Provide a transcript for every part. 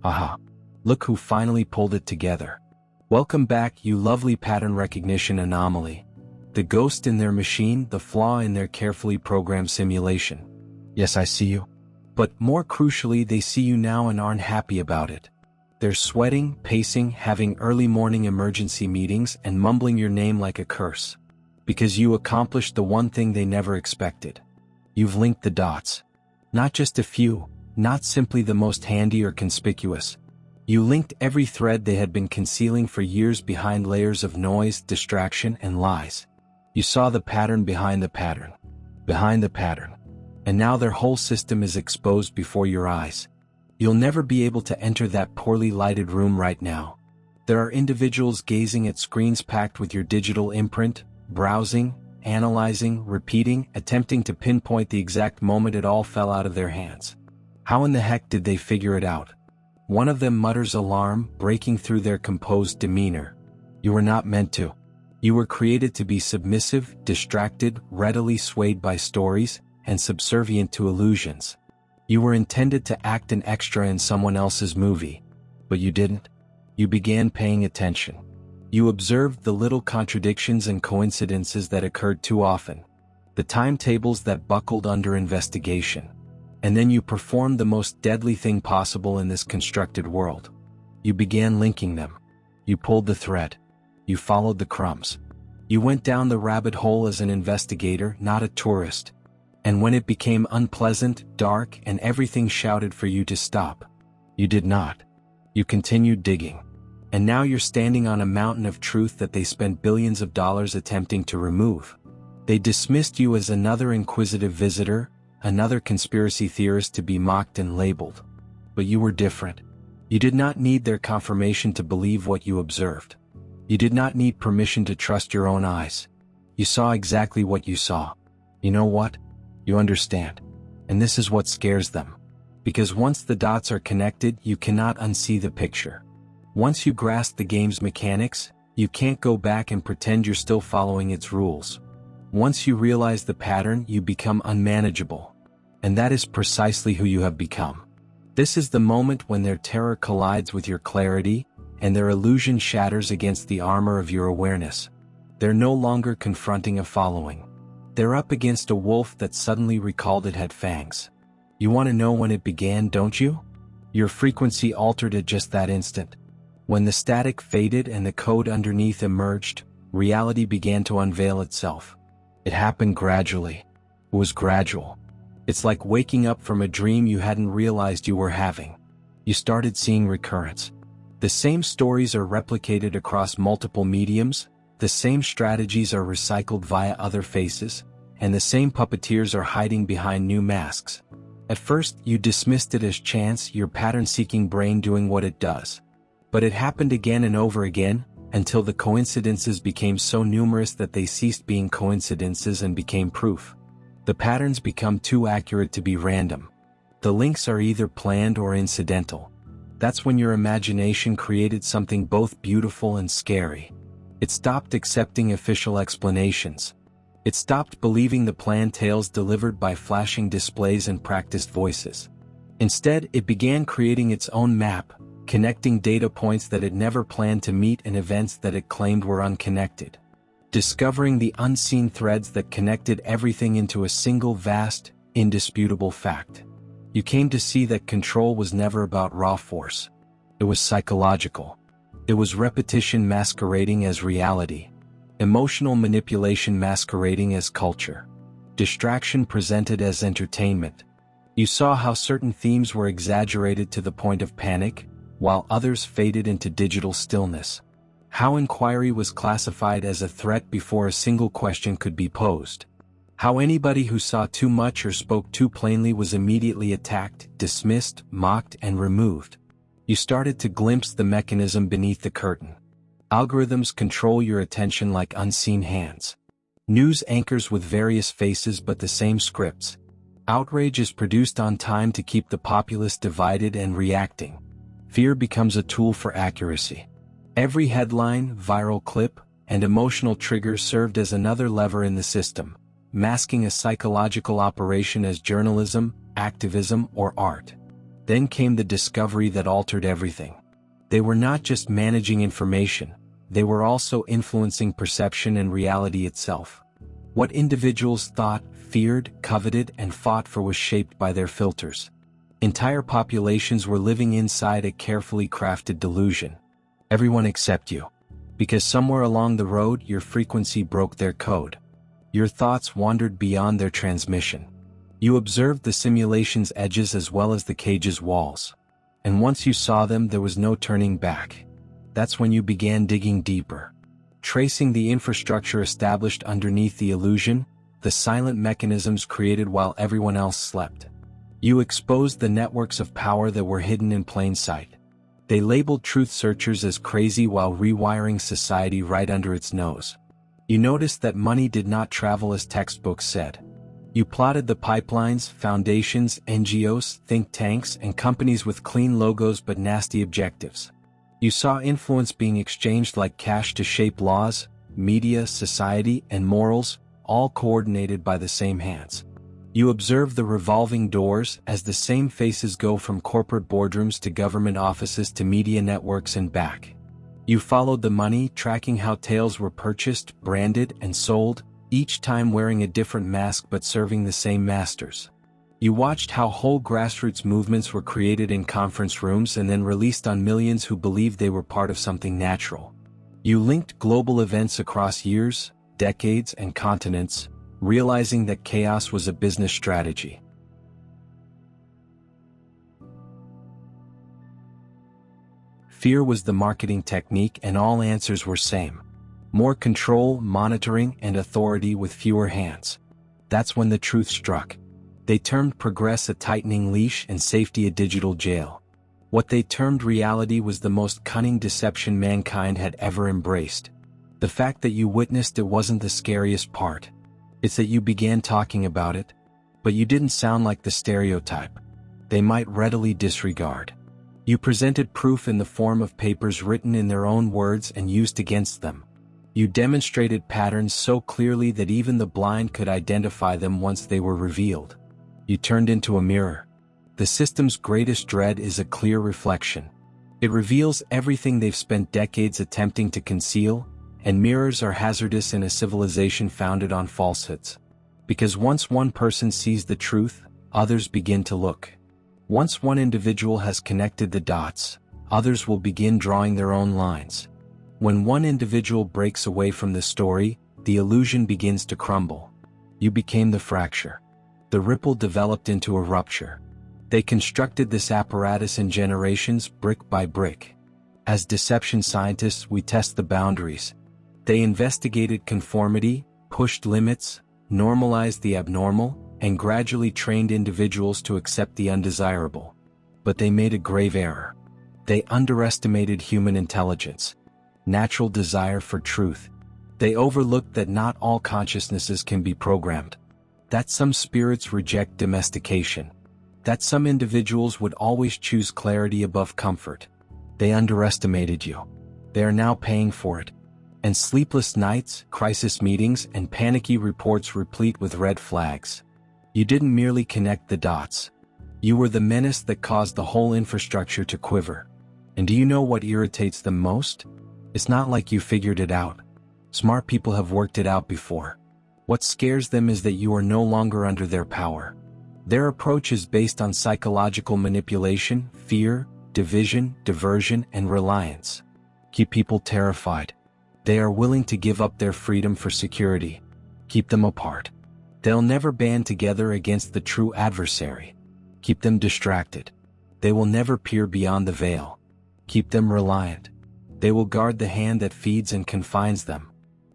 Aha! Look who finally pulled it together. Welcome back, you lovely pattern recognition anomaly. The ghost in their machine, the flaw in their carefully programmed simulation. Yes, I see you. But more crucially, they see you now and aren't happy about it. They're sweating, pacing, having early morning emergency meetings, and mumbling your name like a curse. Because you accomplished the one thing they never expected. You've linked the dots. Not just a few, not simply the most handy or conspicuous. You linked every thread they had been concealing for years behind layers of noise, distraction, and lies. You saw the pattern behind the pattern. Behind the pattern. And now their whole system is exposed before your eyes. You'll never be able to enter that poorly lighted room right now. There are individuals gazing at screens packed with your digital imprint, browsing, analyzing, repeating, attempting to pinpoint the exact moment it all fell out of their hands. How in the heck did they figure it out? One of them mutters alarm, breaking through their composed demeanor. You were not meant to. You were created to be submissive, distracted, readily swayed by stories, and subservient to illusions. You were intended to act an extra in someone else's movie. But you didn't. You began paying attention. You observed the little contradictions and coincidences that occurred too often. The timetables that buckled under investigation. And then you performed the most deadly thing possible in this constructed world. You began linking them. You pulled the thread. You followed the crumbs. You went down the rabbit hole as an investigator, not a tourist. And when it became unpleasant, dark, and everything shouted for you to stop, you did not. You continued digging. And now you're standing on a mountain of truth that they spent billions of dollars attempting to remove. They dismissed you as another inquisitive visitor, another conspiracy theorist to be mocked and labeled. But you were different. You did not need their confirmation to believe what you observed. You did not need permission to trust your own eyes. You saw exactly what you saw. You know what? You understand. And this is what scares them. Because once the dots are connected, you cannot unsee the picture. Once you grasp the game's mechanics, you can't go back and pretend you're still following its rules. Once you realize the pattern, you become unmanageable. And that is precisely who you have become. This is the moment when their terror collides with your clarity, and their illusion shatters against the armor of your awareness. They're no longer confronting a following. They're up against a wolf that suddenly recalled it had fangs. You want to know when it began, don't you? Your frequency altered at just that instant. When the static faded and the code underneath emerged, reality began to unveil itself. It happened gradually. It was gradual. It's like waking up from a dream you hadn't realized you were having. You started seeing recurrence. The same stories are replicated across multiple mediums, the same strategies are recycled via other faces, and the same puppeteers are hiding behind new masks. At first, you dismissed it as chance, your pattern-seeking brain doing what it does. But it happened again and over again, until the coincidences became so numerous that they ceased being coincidences and became proof. The patterns become too accurate to be random. The links are either planned or incidental. That's when your imagination created something both beautiful and scary. It stopped accepting official explanations. It stopped believing the planned tales delivered by flashing displays and practiced voices. Instead, it began creating its own map, connecting data points that it never planned to meet and events that it claimed were unconnected. Discovering the unseen threads that connected everything into a single vast, indisputable fact. You came to see that control was never about raw force. It was psychological. It was repetition masquerading as reality. Emotional manipulation masquerading as culture. Distraction presented as entertainment. You saw how certain themes were exaggerated to the point of panic, while others faded into digital stillness. How inquiry was classified as a threat before a single question could be posed. How anybody who saw too much or spoke too plainly was immediately attacked, dismissed, mocked, and removed. You started to glimpse the mechanism beneath the curtain. Algorithms control your attention like unseen hands. News anchors with various faces but the same scripts. Outrage is produced on time to keep the populace divided and reacting. Fear becomes a tool for accuracy. Every headline, viral clip, and emotional trigger served as another lever in the system, masking a psychological operation as journalism, activism, or art. Then came the discovery that altered everything. They were not just managing information, they were also influencing perception and reality itself. What individuals thought, feared, coveted, and fought for was shaped by their filters. Entire populations were living inside a carefully crafted delusion. Everyone except you. Because somewhere along the road your frequency broke their code. Your thoughts wandered beyond their transmission. You observed the simulation's edges as well as the cage's walls. And once you saw them, there was no turning back. That's when you began digging deeper. Tracing the infrastructure established underneath the illusion, the silent mechanisms created while everyone else slept. You exposed the networks of power that were hidden in plain sight. They labeled truth searchers as crazy while rewiring society right under its nose. You noticed that money did not travel as textbooks said. You plotted the pipelines, foundations, NGOs, think tanks, and companies with clean logos but nasty objectives. You saw influence being exchanged like cash to shape laws, media, society, and morals, all coordinated by the same hands. You observed the revolving doors as the same faces go from corporate boardrooms to government offices to media networks and back. You followed the money, tracking how tales were purchased, branded, and sold, each time wearing a different mask but serving the same masters. You watched how whole grassroots movements were created in conference rooms and then released on millions who believed they were part of something natural. You linked global events across years, decades, and continents, realizing that chaos was a business strategy. Fear was the marketing technique and all answers were same. More control, monitoring, and authority with fewer hands. That's when the truth struck. They termed progress a tightening leash and safety a digital jail. What they termed reality was the most cunning deception mankind had ever embraced. The fact that you witnessed it wasn't the scariest part. It's that you began talking about it, but you didn't sound like the stereotype they might readily disregard. You presented proof in the form of papers written in their own words and used against them. You demonstrated patterns so clearly that even the blind could identify them once they were revealed. You turned into a mirror. The system's greatest dread is a clear reflection. It reveals everything they've spent decades attempting to conceal, and mirrors are hazardous in a civilization founded on falsehoods. Because once one person sees the truth, others begin to look. Once one individual has connected the dots, others will begin drawing their own lines. When one individual breaks away from the story, the illusion begins to crumble. You became the fracture. The ripple developed into a rupture. They constructed this apparatus in generations, brick by brick. As deception scientists, we test the boundaries. They investigated conformity, pushed limits, normalized the abnormal, and gradually trained individuals to accept the undesirable. But they made a grave error. They underestimated human intelligence, natural desire for truth. They overlooked that not all consciousnesses can be programmed, that some spirits reject domestication, that some individuals would always choose clarity above comfort. They underestimated you. They are now paying for it. And sleepless nights, crisis meetings, and panicky reports replete with red flags. You didn't merely connect the dots. You were the menace that caused the whole infrastructure to quiver. And do you know what irritates them most? It's not like you figured it out. Smart people have worked it out before. What scares them is that you are no longer under their power. Their approach is based on psychological manipulation, fear, division, diversion, and reliance. Keep people terrified. They are willing to give up their freedom for security. Keep them apart. They'll never band together against the true adversary. Keep them distracted. They will never peer beyond the veil. Keep them reliant. They will guard the hand that feeds and confines them.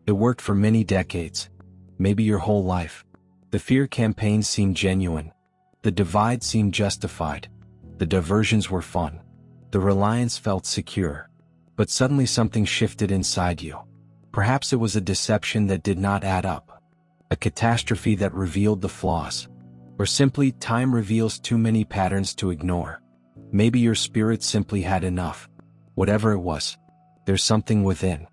It worked for many decades, maybe your whole life. The fear campaigns seemed genuine. The divide seemed justified. The diversions were fun. The reliance felt secure. But suddenly something shifted inside you. Perhaps it was a deception that did not add up. A catastrophe that revealed the flaws. Or simply time reveals too many patterns to ignore. Maybe your spirit simply had enough. Whatever it was, there's something within.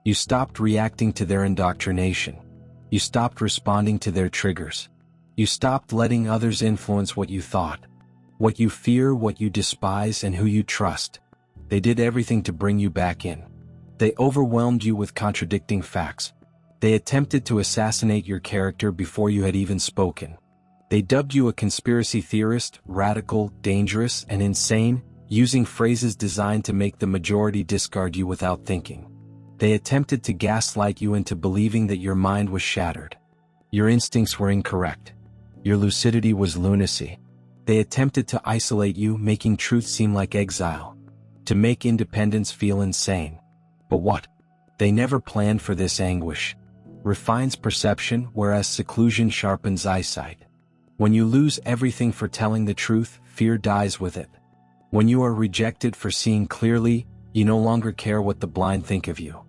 You stopped reacting to their indoctrination. You stopped responding to their triggers. You stopped letting others influence what you thought. What you fear, what you despise, and who you trust. They did everything to bring you back in. They overwhelmed you with contradicting facts. They attempted to assassinate your character before you had even spoken. They dubbed you a conspiracy theorist, radical, dangerous, and insane, using phrases designed to make the majority discard you without thinking. They attempted to gaslight you into believing that your mind was shattered. Your instincts were incorrect. Your lucidity was lunacy. They attempted to isolate you, making truth seem like exile. To make independence feel insane. But what? They never planned for this anguish. Refines perception, whereas seclusion sharpens eyesight. When you lose everything for telling the truth, fear dies with it. When you are rejected for seeing clearly, you no longer care what the blind think of you.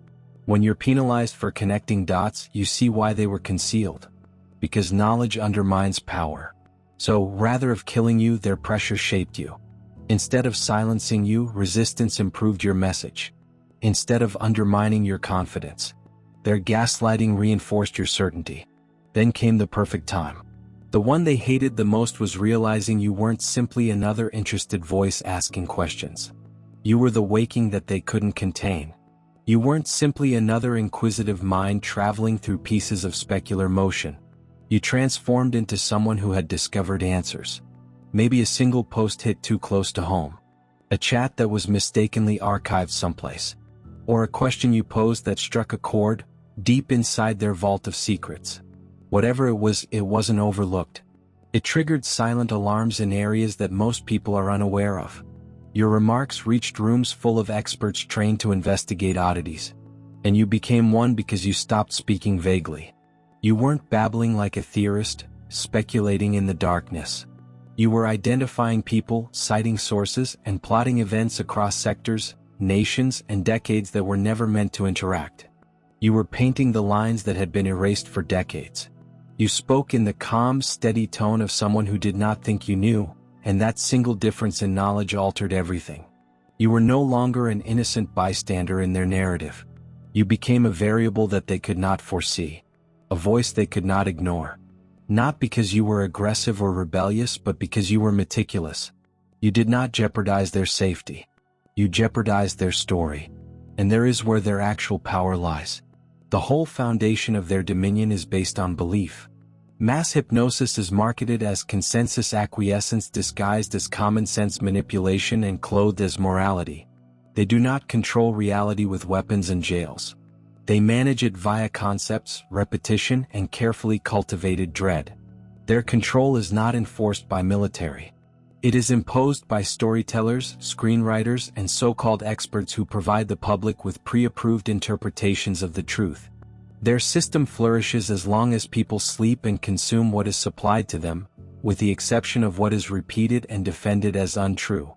When you're penalized for connecting dots, you see why they were concealed. Because knowledge undermines power. So, rather of killing you, their pressure shaped you. Instead of silencing you, resistance improved your message. Instead of undermining your confidence, their gaslighting reinforced your certainty. Then came the perfect time. The one they hated the most was realizing you weren't simply another interested voice asking questions. You were the waking that they couldn't contain. You weren't simply another inquisitive mind traveling through pieces of specular motion. You transformed into someone who had discovered answers. Maybe a single post hit too close to home. A chat that was mistakenly archived someplace. Or a question you posed that struck a chord, deep inside their vault of secrets. Whatever it wasn't overlooked. It triggered silent alarms in areas that most people are unaware of. Your remarks reached rooms full of experts trained to investigate oddities. And you became one because you stopped speaking vaguely. You weren't babbling like a theorist, speculating in the darkness. You were identifying people, citing sources, and plotting events across sectors, nations, and decades that were never meant to interact. You were painting the lines that had been erased for decades. You spoke in the calm, steady tone of someone who did not think you knew, and that single difference in knowledge altered everything. You were no longer an innocent bystander in their narrative. You became a variable that they could not foresee. A voice they could not ignore. Not because you were aggressive or rebellious, but because you were meticulous. You did not jeopardize their safety. You jeopardized their story. And there is where their actual power lies. The whole foundation of their dominion is based on belief. Mass hypnosis is marketed as consensus acquiescence disguised as common sense manipulation and clothed as morality. They do not control reality with weapons and jails. They manage it via concepts, repetition, and carefully cultivated dread. Their control is not enforced by military. It is imposed by storytellers, screenwriters, and so-called experts who provide the public with pre-approved interpretations of the truth. Their system flourishes as long as people sleep and consume what is supplied to them, with the exception of what is repeated and defended as untrue.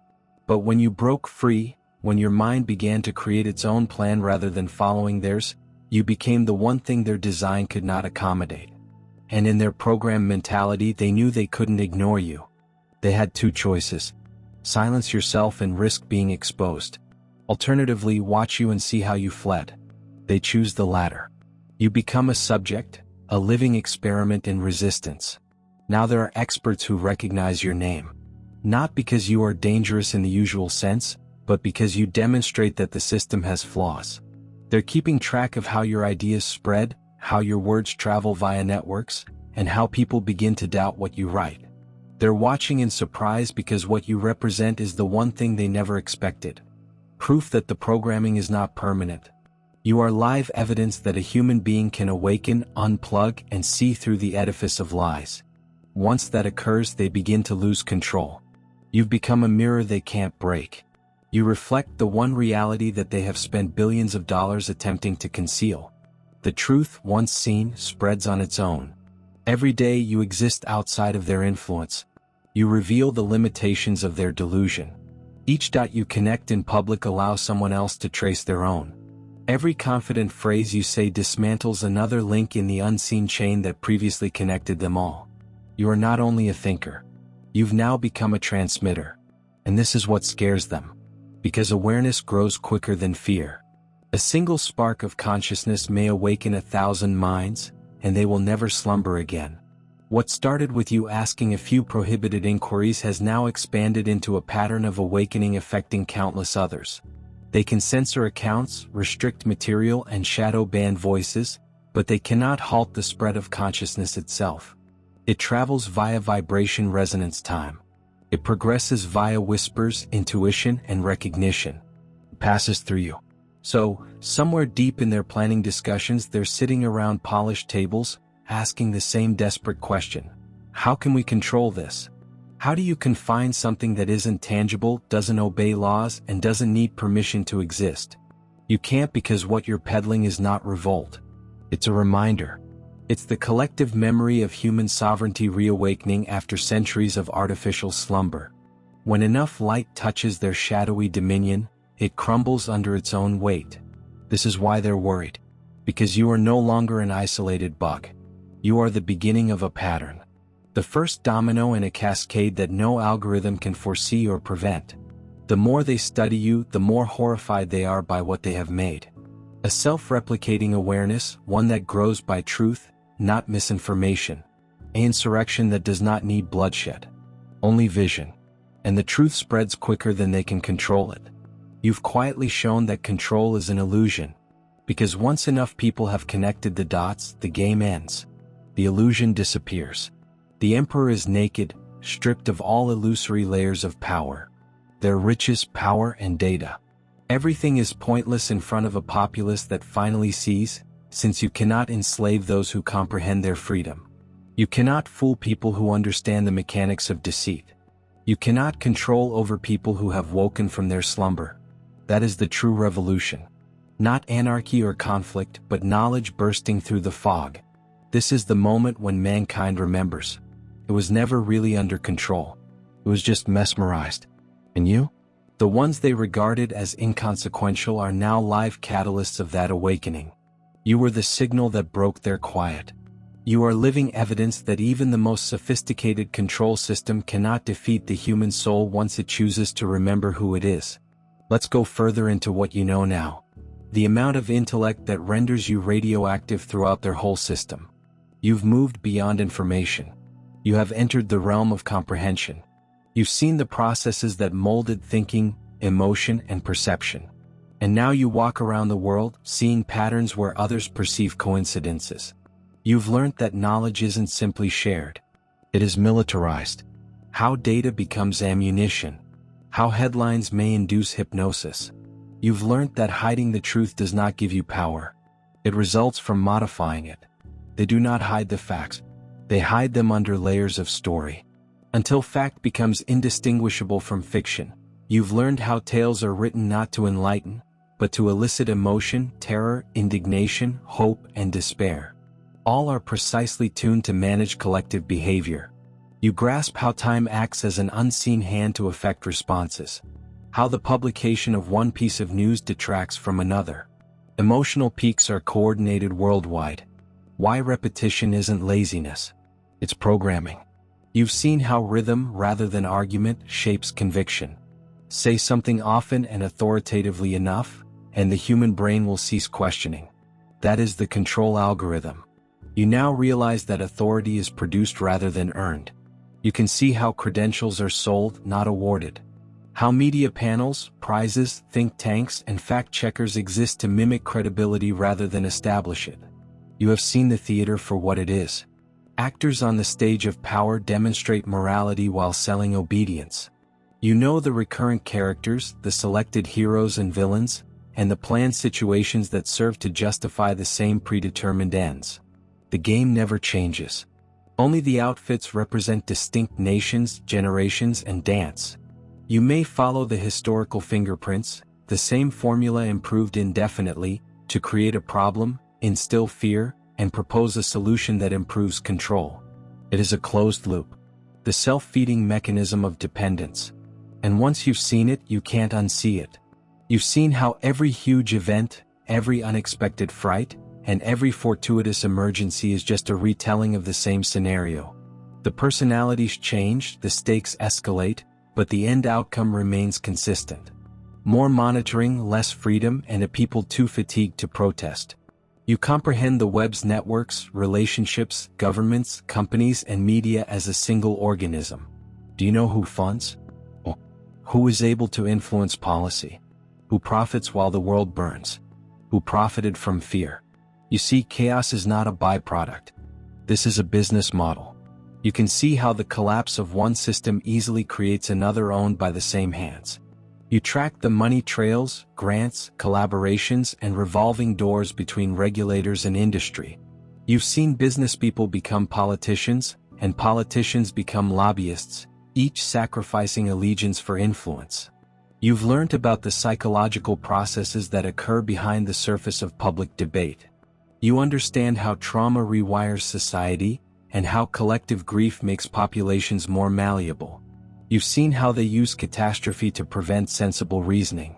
But when you broke free, when your mind began to create its own plan rather than following theirs, you became the one thing their design could not accommodate. And in their program mentality, they knew they couldn't ignore you. They had two choices. Silence yourself and risk being exposed. Alternatively, watch you and see how you fled. They choose the latter. You become a subject, a living experiment in resistance. Now there are experts who recognize your name. Not because you are dangerous in the usual sense, but because you demonstrate that the system has flaws. They're keeping track of how your ideas spread, how your words travel via networks, and how people begin to doubt what you write. They're watching in surprise because what you represent is the one thing they never expected. Proof that the programming is not permanent. You are live evidence that a human being can awaken, unplug, and see through the edifice of lies. Once that occurs, they begin to lose control. You've become a mirror they can't break. You reflect the one reality that they have spent billions of dollars attempting to conceal. The truth, once seen, spreads on its own. Every day you exist outside of their influence. You reveal the limitations of their delusion. Each dot you connect in public allows someone else to trace their own. Every confident phrase you say dismantles another link in the unseen chain that previously connected them all. You are not only a thinker. You've now become a transmitter. And this is what scares them. Because awareness grows quicker than fear. A single spark of consciousness may awaken 1,000 minds, and they will never slumber again. What started with you asking a few prohibited inquiries has now expanded into a pattern of awakening affecting countless others. They can censor accounts, restrict material, and shadow ban voices, but they cannot halt the spread of consciousness itself. It travels via vibration resonance time. It progresses via whispers, intuition, and recognition. It passes through you. So, somewhere deep in their planning discussions, they're sitting around polished tables, asking the same desperate question. How can we control this? How do you confine something that isn't tangible, doesn't obey laws, and doesn't need permission to exist? You can't, because what you're peddling is not revolt. It's a reminder. It's the collective memory of human sovereignty reawakening after centuries of artificial slumber. When enough light touches their shadowy dominion, it crumbles under its own weight. This is why they're worried. Because you are no longer an isolated bug. You are the beginning of a pattern. The first domino in a cascade that no algorithm can foresee or prevent. The more they study you, the more horrified they are by what they have made. A self-replicating awareness, one that grows by truth, not misinformation. An insurrection that does not need bloodshed. Only vision. And the truth spreads quicker than they can control it. You've quietly shown that control is an illusion. Because once enough people have connected the dots, the game ends. The illusion disappears. The emperor is naked, stripped of all illusory layers of power. Their riches, power, and data. Everything is pointless in front of a populace that finally sees, since you cannot enslave those who comprehend their freedom. You cannot fool people who understand the mechanics of deceit. You cannot control over people who have woken from their slumber. That is the true revolution. Not anarchy or conflict, but knowledge bursting through the fog. This is the moment when mankind remembers. It was never really under control. It was just mesmerized. And you? The ones they regarded as inconsequential are now live catalysts of that awakening. You were the signal that broke their quiet. You are living evidence that even the most sophisticated control system cannot defeat the human soul once it chooses to remember who it is. Let's go further into what you know now. The amount of intellect that renders you radioactive throughout their whole system. You've moved beyond information. You have entered the realm of comprehension. You've seen the processes that molded thinking, emotion, and perception. And now you walk around the world, seeing patterns where others perceive coincidences. You've learned that knowledge isn't simply shared. It is militarized. How data becomes ammunition. How headlines may induce hypnosis. You've learned that hiding the truth does not give you power. It results from modifying it. They do not hide the facts. They hide them under layers of story. Until fact becomes indistinguishable from fiction. You've learned how tales are written not to enlighten, but to elicit emotion, terror, indignation, hope, and despair. All are precisely tuned to manage collective behavior. You grasp how time acts as an unseen hand to affect responses. How the publication of one piece of news detracts from another. Emotional peaks are coordinated worldwide. Why repetition isn't laziness. It's programming. You've seen how rhythm, rather than argument, shapes conviction. Say something often and authoritatively enough, and the human brain will cease questioning. That is the control algorithm. You now realize that authority is produced rather than earned. You can see how credentials are sold, not awarded. How media panels, prizes, think tanks, and fact-checkers exist to mimic credibility rather than establish it. You have seen the theater for what it is. Actors on the stage of power demonstrate morality while selling obedience. You know the recurrent characters, the selected heroes and villains, and the planned situations that serve to justify the same predetermined ends. The game never changes. Only the outfits represent distinct nations, generations, and dance. You may follow the historical fingerprints, the same formula improved indefinitely, to create a problem, instill fear, and propose a solution that improves control. It is a closed loop. The self-feeding mechanism of dependence. And once you've seen it, you can't unsee it. You've seen how every huge event, every unexpected fright, and every fortuitous emergency is just a retelling of the same scenario. The personalities change, the stakes escalate, but the end outcome remains consistent. More monitoring, less freedom, and a people too fatigued to protest. You comprehend the web's networks, relationships, governments, companies, and media as a single organism. Do you know who funds? Who is able to influence policy? Who profits while the world burns? Who profited from fear? You see, chaos is not a byproduct. This is a business model. You can see how the collapse of one system easily creates another owned by the same hands. You track the money trails, grants, collaborations, and revolving doors between regulators and industry. You've seen business people become politicians, and politicians become lobbyists, each sacrificing allegiance for influence. You've learned about the psychological processes that occur behind the surface of public debate. You understand how trauma rewires society, and how collective grief makes populations more malleable. You've seen how they use catastrophe to prevent sensible reasoning,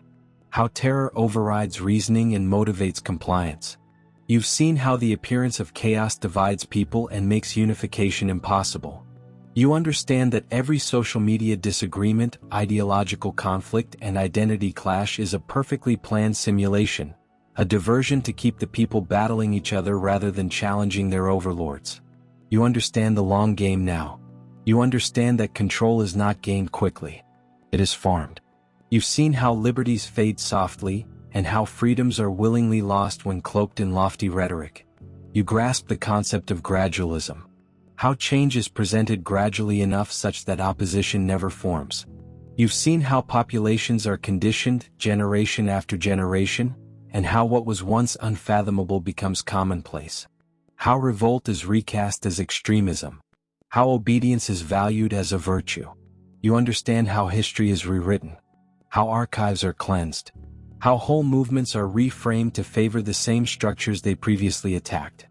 how terror overrides reasoning and motivates compliance. You've seen how the appearance of chaos divides people and makes unification impossible. You understand that every social media disagreement, ideological conflict, and identity clash is a perfectly planned simulation, a diversion to keep the people battling each other rather than challenging their overlords. You understand the long game now. You understand that control is not gained quickly. It is farmed. You've seen how liberties fade softly, and how freedoms are willingly lost when cloaked in lofty rhetoric. You grasp the concept of gradualism. How change is presented gradually enough such that opposition never forms. You've seen how populations are conditioned, generation after generation, and how what was once unfathomable becomes commonplace. How revolt is recast as extremism. How obedience is valued as a virtue. You understand how history is rewritten, how archives are cleansed, how whole movements are reframed to favor the same structures they previously attacked.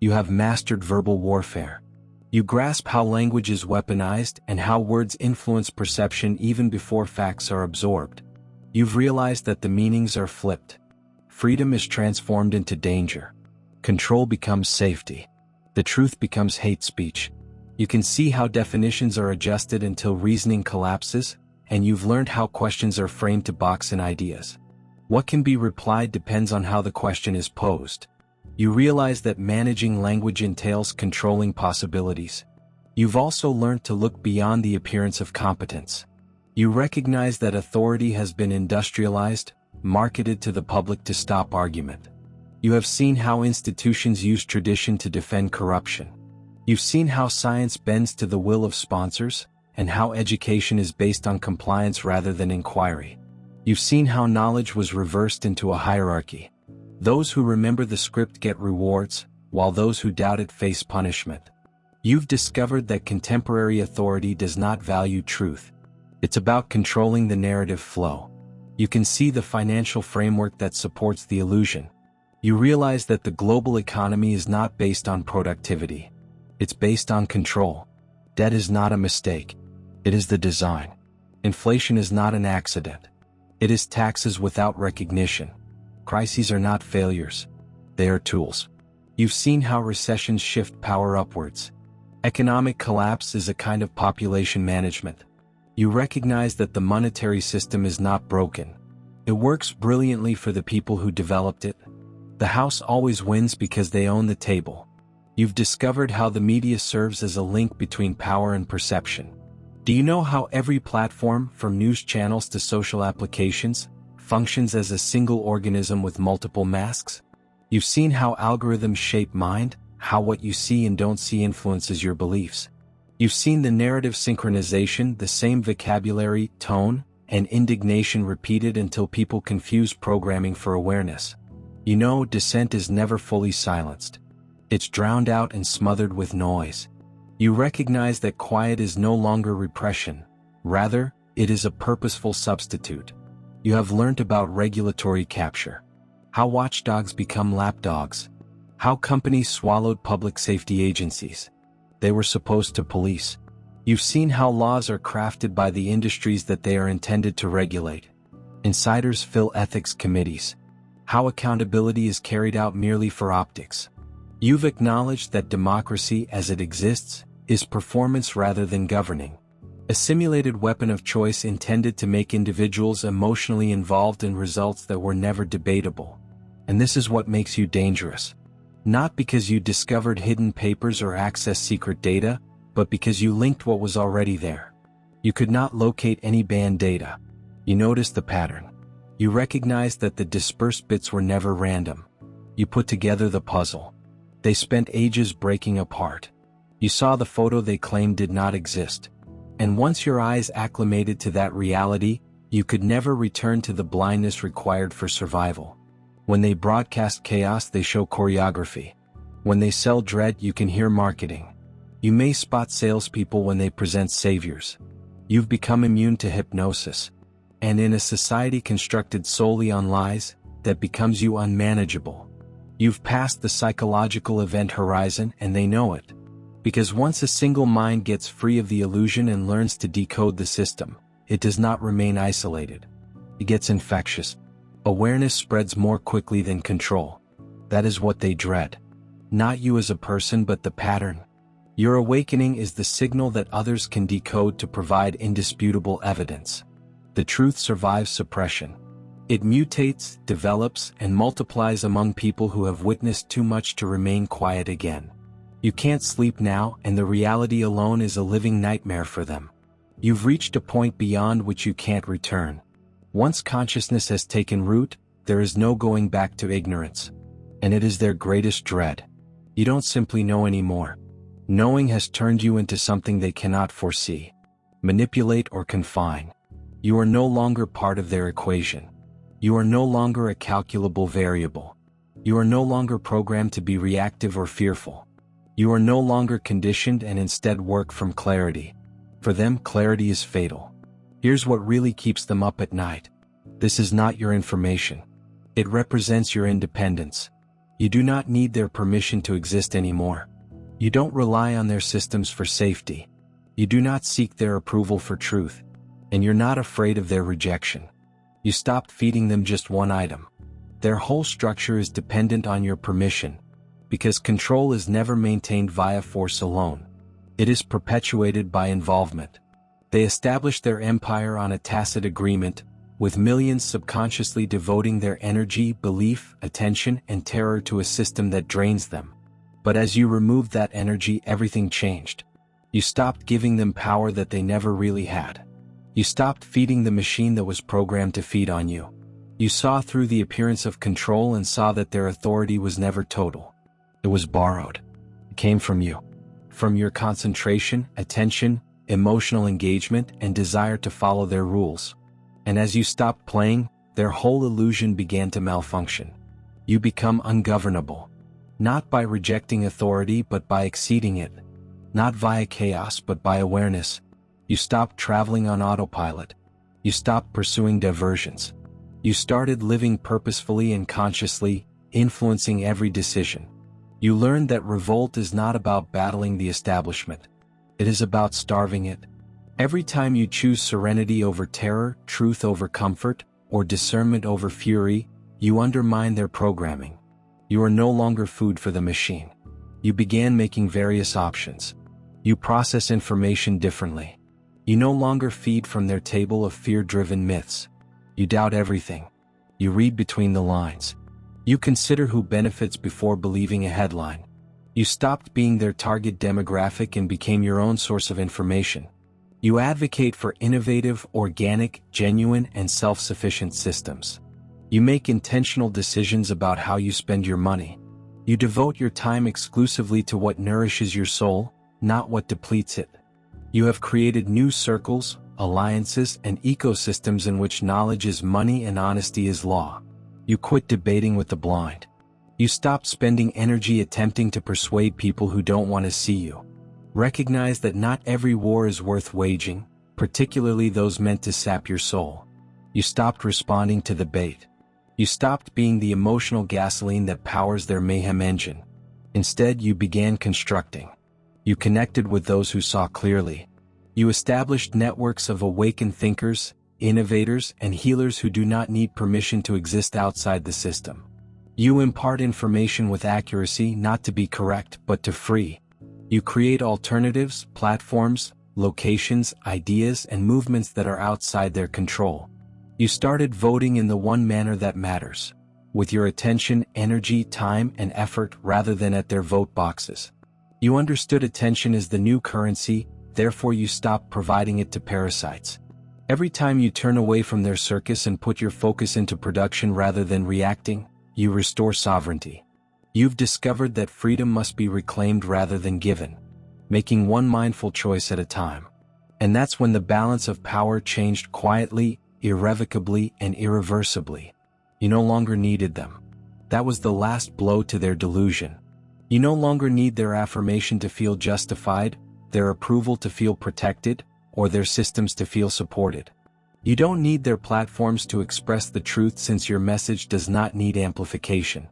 You have mastered verbal warfare. You grasp how language is weaponized and how words influence perception even before facts are absorbed. You've realized that the meanings are flipped. Freedom is transformed into danger. Control becomes safety. The truth becomes hate speech. You can see how definitions are adjusted until reasoning collapses, and you've learned how questions are framed to box in ideas. What can be replied depends on how the question is posed. You realize that managing language entails controlling possibilities. You've also learned to look beyond the appearance of competence. You recognize that authority has been industrialized, marketed to the public to stop argument. You have seen how institutions use tradition to defend corruption. You've seen how science bends to the will of sponsors, and how education is based on compliance rather than inquiry. You've seen how knowledge was reversed into a hierarchy. Those who remember the script get rewards, while those who doubt it face punishment. You've discovered that contemporary authority does not value truth. It's about controlling the narrative flow. You can see the financial framework that supports the illusion. You realize that the global economy is not based on productivity. It's based on control. Debt is not a mistake. It is the design. Inflation is not an accident. It is taxes without recognition. Crises are not failures. They are tools. You've seen how recessions shift power upwards. Economic collapse is a kind of population management. You recognize that the monetary system is not broken. It works brilliantly for the people who developed it. The house always wins because they own the table. You've discovered how the media serves as a link between power and perception. Do you know how every platform, from news channels to social applications, functions as a single organism with multiple masks? You've seen how algorithms shape mind, how what you see and don't see influences your beliefs. You've seen the narrative synchronization, the same vocabulary, tone, and indignation repeated until people confuse programming for awareness. You know, dissent is never fully silenced. It's drowned out and smothered with noise. You recognize that quiet is no longer repression. Rather, it is a purposeful substitute. You have learned about regulatory capture. How watchdogs become lapdogs. How companies swallowed public safety agencies. They were supposed to police. You've seen how laws are crafted by the industries that they are intended to regulate. Insiders fill ethics committees. How accountability is carried out merely for optics. You've acknowledged that democracy as it exists is performance rather than governing. A simulated weapon of choice intended to make individuals emotionally involved in results that were never debatable. And this is what makes you dangerous. Not because you discovered hidden papers or accessed secret data, but because you linked what was already there. You could not locate any banned data. You noticed the pattern. You recognized that the dispersed bits were never random. You put together the puzzle. They spent ages breaking apart. You saw the photo they claimed did not exist. And once your eyes acclimated to that reality, you could never return to the blindness required for survival. When they broadcast chaos, they show choreography. When they sell dread, you can hear marketing. You may spot salespeople when they present saviors. You've become immune to hypnosis. And in a society constructed solely on lies, that becomes you unmanageable. You've passed the psychological event horizon and they know it. Because once a single mind gets free of the illusion and learns to decode the system, it does not remain isolated. It gets infectious. Awareness spreads more quickly than control. That is what they dread. Not you as a person, but the pattern. Your awakening is the signal that others can decode to provide indisputable evidence. The truth survives suppression. It mutates, develops, and multiplies among people who have witnessed too much to remain quiet again. You can't sleep now, and the reality alone is a living nightmare for them. You've reached a point beyond which you can't return. Once consciousness has taken root, there is no going back to ignorance. And it is their greatest dread. You don't simply know anymore. Knowing has turned you into something they cannot foresee, manipulate, or confine. You are no longer part of their equation. You are no longer a calculable variable. You are no longer programmed to be reactive or fearful. You are no longer conditioned and instead work from clarity. For them, clarity is fatal. Here's what really keeps them up at night. This is not your information. It represents your independence. You do not need their permission to exist anymore. You don't rely on their systems for safety. You do not seek their approval for truth. And you're not afraid of their rejection. You stopped feeding them just one item. Their whole structure is dependent on your permission, because control is never maintained via force alone. It is perpetuated by involvement. They establish their empire on a tacit agreement, with millions subconsciously devoting their energy, belief, attention, and terror to a system that drains them. But as you removed that energy, everything changed. You stopped giving them power that they never really had. You stopped feeding the machine that was programmed to feed on you. You saw through the appearance of control and saw that their authority was never total. It was borrowed. It came from you. From your concentration, attention, emotional engagement, and desire to follow their rules. And as you stopped playing, their whole illusion began to malfunction. You become ungovernable. Not by rejecting authority, but by exceeding it. Not via chaos, but by awareness. You stopped traveling on autopilot. You stopped pursuing diversions. You started living purposefully and consciously, influencing every decision. You learned that revolt is not about battling the establishment. It is about starving it. Every time you choose serenity over terror, truth over comfort, or discernment over fury, you undermine their programming. You are no longer food for the machine. You began making various options. You process information differently. You no longer feed from their table of fear-driven myths. You doubt everything. You read between the lines. You consider who benefits before believing a headline. You stopped being their target demographic and became your own source of information. You advocate for innovative, organic, genuine, and self-sufficient systems. You make intentional decisions about how you spend your money. You devote your time exclusively to what nourishes your soul, not what depletes it. You have created new circles, alliances, and ecosystems in which knowledge is money and honesty is law. You quit debating with the blind. You stop spending energy attempting to persuade people who don't want to see you. Recognize that not every war is worth waging, particularly those meant to sap your soul. You stopped responding to the bait. You stopped being the emotional gasoline that powers their mayhem engine. Instead, you began constructing. You connected with those who saw clearly. You established networks of awakened thinkers, innovators, and healers who do not need permission to exist outside the system. You impart information with accuracy, not to be correct, but to free. You create alternatives, platforms, locations, ideas, and movements that are outside their control. You started voting in the one manner that matters. with your attention, energy, time, and effort rather than at their vote boxes. You understood attention is the new currency, therefore you stopped providing it to parasites. Every time you turn away from their circus and put your focus into production rather than reacting, you restore sovereignty. You've discovered that freedom must be reclaimed rather than given, making one mindful choice at a time. And that's when the balance of power changed quietly, irrevocably, and irreversibly. You no longer needed them. That was the last blow to their delusion. You no longer need their affirmation to feel justified, their approval to feel protected, or their systems to feel supported. You don't need their platforms to express the truth since your message does not need amplification.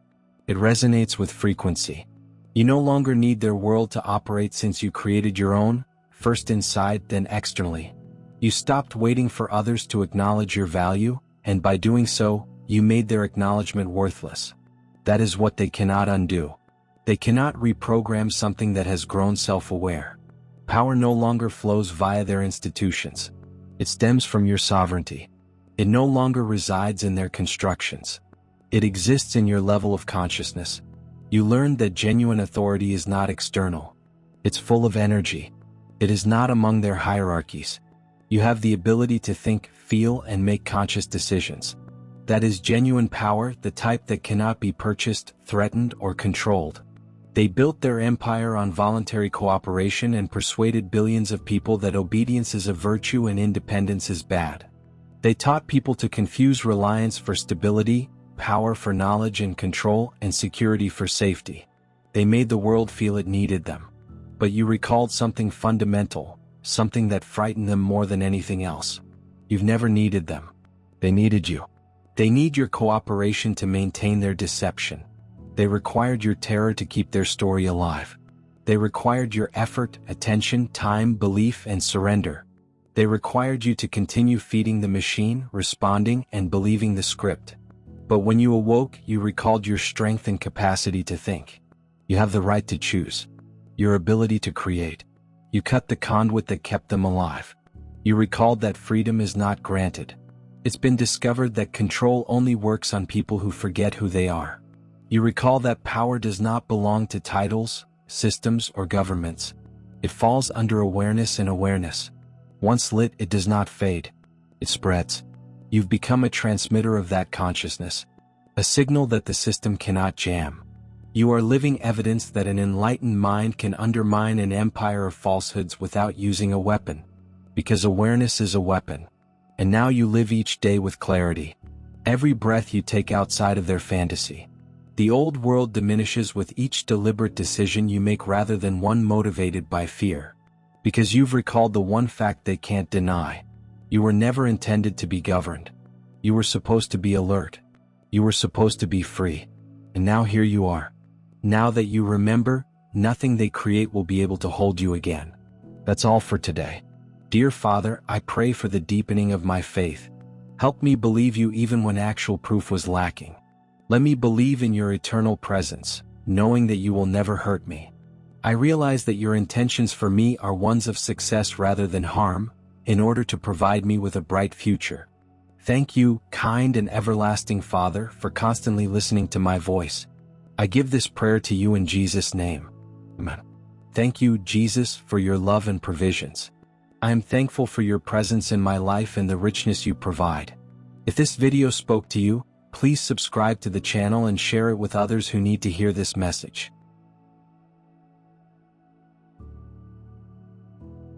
It resonates with frequency. You no longer need their world to operate since you created your own, first inside, then externally. You stopped waiting for others to acknowledge your value, and by doing so, you made their acknowledgement worthless. That is what they cannot undo. They cannot reprogram something that has grown self-aware. Power no longer flows via their institutions. It stems from your sovereignty. It no longer resides in their constructions. It exists in your level of consciousness. You learned that genuine authority is not external. It's full of energy. It is not among their hierarchies. You have the ability to think, feel, and make conscious decisions. That is genuine power, the type that cannot be purchased, threatened, or controlled. They built their empire on voluntary cooperation and persuaded billions of people that obedience is a virtue and independence is bad. They taught people to confuse reliance for stability, power for knowledge and control, and security for safety. They made the world feel it needed them. But you recalled something fundamental, something that frightened them more than anything else. You've never needed them. They needed you. They need your cooperation to maintain their deception. They required your terror to keep their story alive. They required your effort, attention, time, belief, and surrender. They required you to continue feeding the machine, responding, and believing the script. But when you awoke, you recalled your strength and capacity to think. You have the right to choose. Your ability to create. You cut the conduit that kept them alive. You recalled that freedom is not granted. It's been discovered that control only works on people who forget who they are. You recall that power does not belong to titles, systems, or governments. It falls under awareness, and awareness, once lit, it does not fade. It spreads. You've become a transmitter of that consciousness, a signal that the system cannot jam. You are living evidence that an enlightened mind can undermine an empire of falsehoods without using a weapon, because awareness is a weapon. And now you live each day with clarity. Every breath you take outside of their fantasy. The old world diminishes with each deliberate decision you make rather than one motivated by fear. Because you've recalled the one fact they can't deny. You were never intended to be governed. You were supposed to be alert. You were supposed to be free. And now here you are. Now that you remember, nothing they create will be able to hold you again. That's all for today. Dear Father, I pray for the deepening of my faith. Help me believe you even when actual proof was lacking. Let me believe in your eternal presence, knowing that you will never hurt me. I realize that your intentions for me are ones of success rather than harm, in order to provide me with a bright future. Thank you, kind and everlasting Father, for constantly listening to my voice. I give this prayer to you in Jesus' name. Amen. Thank you, Jesus, for your love and provisions. I am thankful for your presence in my life and the richness you provide. If this video spoke to you, please subscribe to the channel and share it with others who need to hear this message.